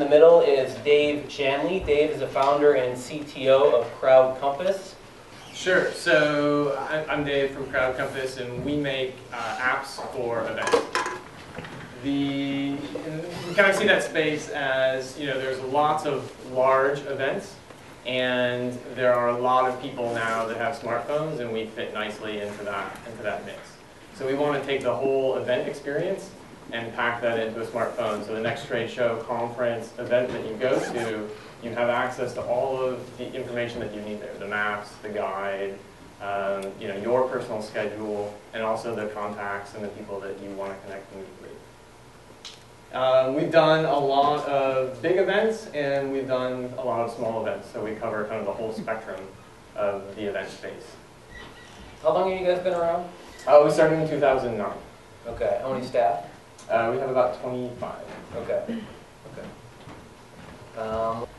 the middle is Dave Shanley. Dave is the founder and CTO of CrowdCompass. Sure. So I'm Dave from CrowdCompass, and we make apps for events. We kind of see that space as, there's lots of large events, and there are a lot of people now that have smartphones, and we fit nicely into that mix. So we want to take the whole event experience and pack that into a smartphone. So the next trade show, conference, event that you go to, you have access to all of the information that you need there, the maps, the guide, your personal schedule, and also the contacts and the people that you want to connect and meet with. We've done a lot of big events, and we've done a lot of small events, so we cover kind of the whole spectrum of the event space. How long have you guys been around? We started in 2009. Okay. How many staff? We have about 25. Okay.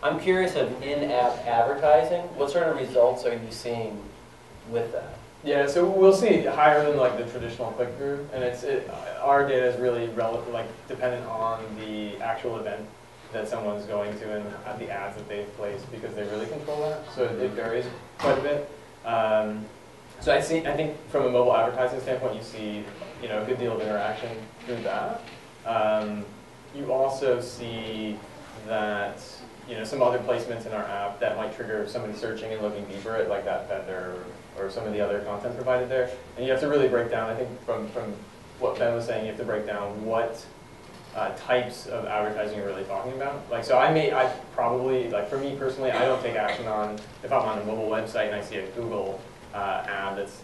I'm curious of in-app advertising. What sort of results are you seeing with that? Yeah, so we'll see higher than like the traditional click-through, and our data is really dependent on the actual event that someone's going to and the ads that they've placed, because they really control that. So it varies quite a bit. So I think from a mobile advertising standpoint, you see a good deal of interaction through that. You also see that some other placements in our app that might trigger somebody searching and looking deeper at like that vendor or some of the other content provided there. And you have to really break down, I think from what Ben was saying, you have to break down what types of advertising you're really talking about. Like, so I probably, like for me personally, I don't take action on, if I'm on a mobile website and I see a Google ad that's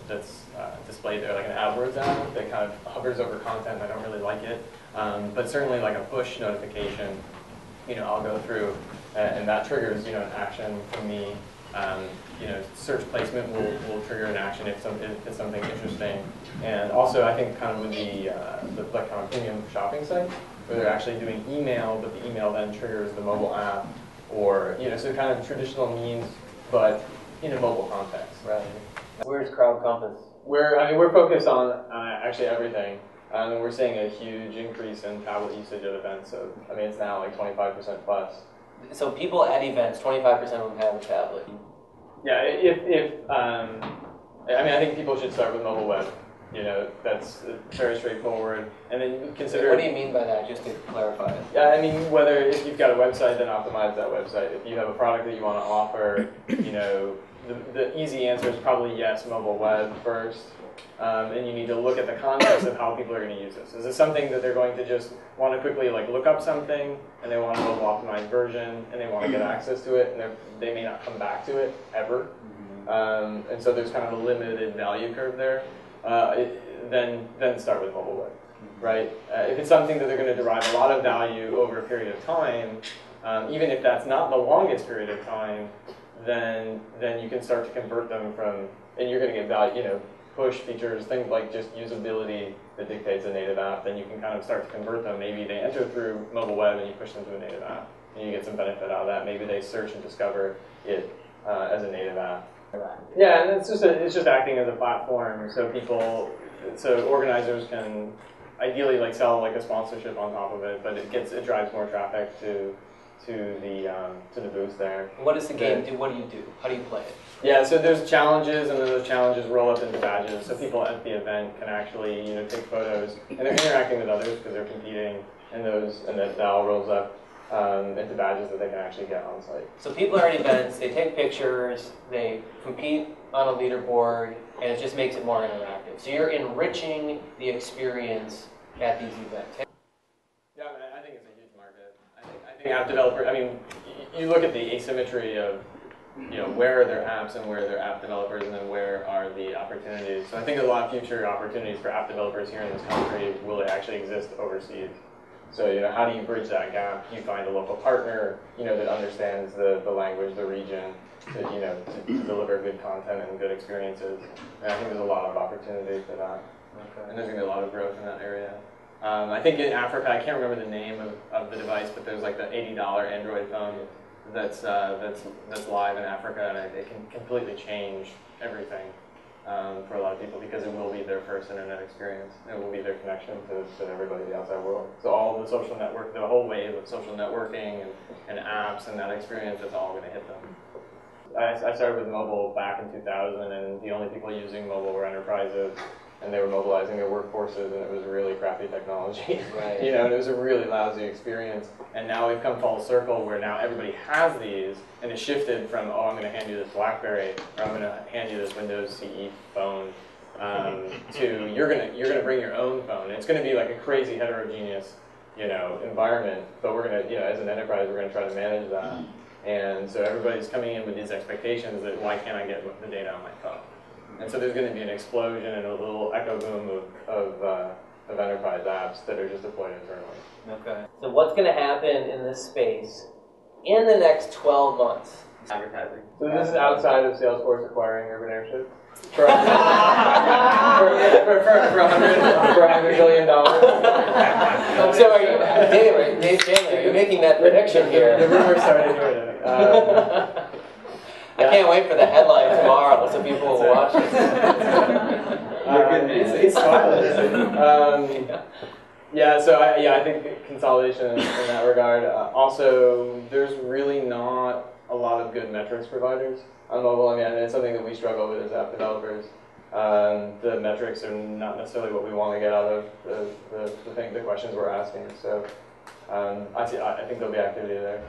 displayed there, like an AdWords ad that kind of hovers over content, and I don't really like it. But certainly like a push notification, I'll go through and that triggers, an action from me. Search placement will trigger an action if it's something interesting. And also I think kind of with the kind of premium shopping site, where they're actually doing email, but the email then triggers the mobile app, or, so kind of traditional means, but in a mobile context. Right. Where's CrowdCompass? We're focused on actually everything. And we're seeing a huge increase in tablet usage at events. So, it's now like 25% plus. So people at events, 25% of them have a tablet. Yeah, I think people should start with mobile web. That's very straightforward. And then consider... What do you mean by that, just to clarify? Yeah, if you've got a website, then optimize that website. If you have a product that you want to offer, the easy answer is probably yes, mobile web first. And you need to look at the context of how people are going to use this. Is this something that they're going to just want to quickly look up something, and they want a mobile optimized version, and they want to get access to it, and they may not come back to it ever? And so there's kind of a limited value curve there. Then start with mobile web, right? If it's something that they're going to derive a lot of value over a period of time, even if that's not the longest period of time, then you can start to convert them from, and you're going to get value, push features, things like just usability that dictates a native app, then you can kind of start to convert them. Maybe they enter through mobile web and you push them to a native app, and you get some benefit out of that. Maybe they search and discover it as a native app. Yeah, and it's just acting as a platform, so organizers can ideally sell a sponsorship on top of it, but it drives more traffic to the booth there. What does the game do? What do you do? How do you play it? Yeah, so there's challenges, and then those challenges roll up into badges. So people at the event can actually take photos, and they're interacting with others because they're competing, and that all rolls up into badges that they can actually get on site. So people are at events, they take pictures, they compete on a leaderboard, and it just makes it more interactive. So you're enriching the experience at these events. Yeah, I think it's a huge market. I think app developers, you look at the asymmetry of where are their apps and where are their app developers, and then where are the opportunities. So I think a lot of future opportunities for app developers here in this country will actually exist overseas. So how do you bridge that gap? You find a local partner that understands the language, the region, to deliver good content and good experiences. And I think there's a lot of opportunity for that. Okay. And there's going to be a lot of growth in that area. I think in Africa, I can't remember the name of the device, but there's the $80 Android phone that's live in Africa, and it can completely change everything. for a lot of people, because it will be their first internet experience. It will be their connection to everybody in the outside world. So all the social network, the whole wave of social networking and apps and that experience, it's all going to hit them. I started with mobile back in 2000, and the only people using mobile were enterprises, and they were mobilizing their workforces, and it was really crappy technology. Right. You know, and it was a really lousy experience. And now we've come full circle where now everybody has these, and it shifted from, oh, I'm going to hand you this BlackBerry, or I'm going to hand you this Windows CE phone, to you're gonna bring your own phone. It's going to be like a crazy heterogeneous, you know, environment. But we're going to, you know, as an enterprise, we're going to try to manage that. And so everybody's coming in with these expectations that why can't I get the data on my phone? And so there's going to be an explosion and a little echo boom of enterprise apps that are just deployed internally. Okay. So what's going to happen in this space in the next 12 months? Advertising. So this is outside of Salesforce acquiring Urban Airship for $100 billion. So are you, Dave Shanley, are you making that prediction here? The rumor started here. I can't wait for the headline tomorrow so people will watch it. It's fun. Yeah, so I think consolidation in that regard. Also, there's really not a lot of good metrics providers on mobile. I mean, it's something that we struggle with as app developers. The metrics are not necessarily what we want to get out of the questions we're asking. So I think there'll be activity there.